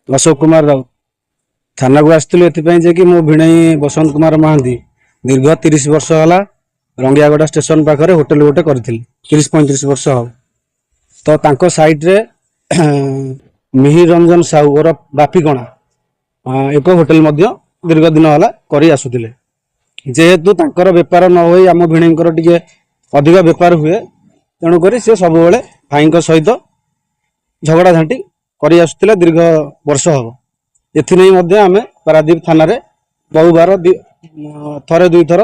अशोक कुमार राउत थाना को आसलु ए कि मो भिणई बसंत कुमार महांती दीर्घ 30 वर्ष है रंगियागड़ा स्टेशन पाखे होटेल गोटे करी 30-35 वर्ष हो तो तांको साइड रे मिहिर रंजन साहू और बापीकणा एक होटेल मध्य दीर्घ दिन है करी आसुतिले जेहेतु तांकर बेपार न होई आम भिणईकर टिके अधिक बेपार हुए तेणुक सी सब भाई सहित झगड़ा झांटी करी आसुतिले दीर्घ वर्ष हम एथि आम पारादीप थाना बहु बार थरे दुई थर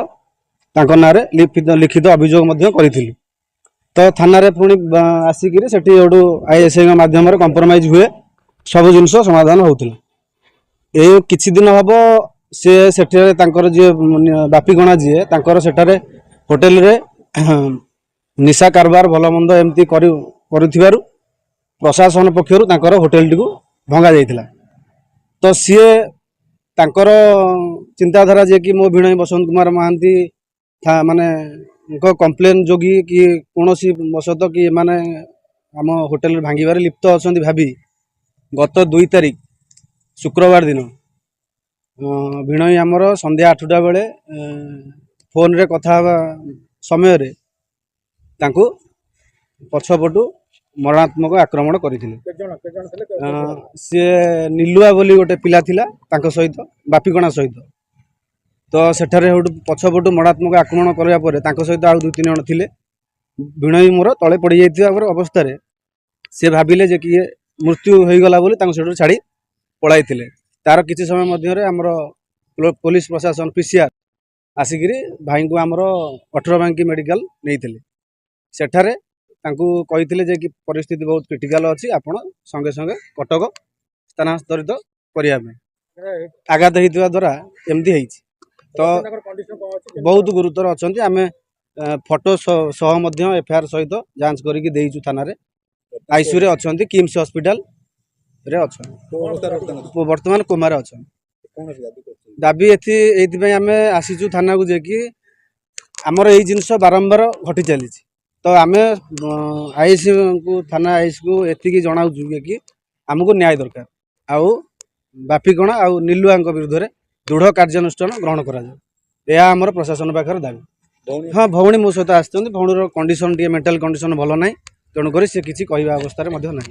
ना लिखित अभियोग करूँ तो थाना पुणी आसिक आईएसआई माध्यम कंप्रोमाइज हुए सब जिनस समाधान होता ये किछि दिन हम सी जी बापीगणा जी सेठारे होटेल रे निशा कारबार भल मंद एमती प्रशासन पक्षर होटेल टी भंगा जाइथिला तो सी तांकर चिंताधारा जे कि मो भिणई बसंत कुमार महांती माने कंप्लेन जोगी कि कौन बसत कि माने आम होटेल भांगार लिप्त अच्छा भाभी गत 2 तारिख शुक्रवार दिन भिणई आमर संध्या 8टा बेले फोन रे कथा समय रे तांको पछपटू मरणात्मक आक्रमण करते सी नीलुआ बोली गोटे पिला थिला तांको सहित बापीकणा सहित तो सेठारे पछपटू मरणात्मक आक्रमण करने सहित आउ 2-3 जन थिले भिणई मोर तले पड़ जाइथिबा अवस्था सी भाविले जे कि मृत्यु हो गला बोली तांको छाड़ी पलाई थिले तार किछि समय मध्य आमर पुलिस प्रशासन पीसीआर आसिक भाई को आमर 18 बांकी मेडिकल नहीं सेठारे तांकु कही जे कि परिस्थिति बहुत क्रिटिकल अच्छी आपण संगे संगे कटक स्थानांतरित करने आघात होता द्वारा एमती तो बहुत गुरुतर अच्छा आम फोटो सह एफआईआर सहित जांच करके देइछु थाना रे आईसीयू रे अच्छा किम्स हॉस्पिटल रे अच्छा वर्तमान कोमार अच्छा दाबी एथि आम आसीचु थाना को जे कि आमर यही जिनस बारंबार घटी चली तो आम आईसी को थाना आईसी को एति जनाऊँ कि आमको न्याय दरकार आउ बापीकणा आउ नीलुआ विरुद्ध में दृढ़ कार्यानुष्ठान ग्रहण करा आमर प्रशासन पाखे दाबी हाँ भौणी मो सहित आसुँच भौणीर कंडीशन टी मेंटल कंडीशन भल ना तेणुक सी किसी कहवा अवस्था ना।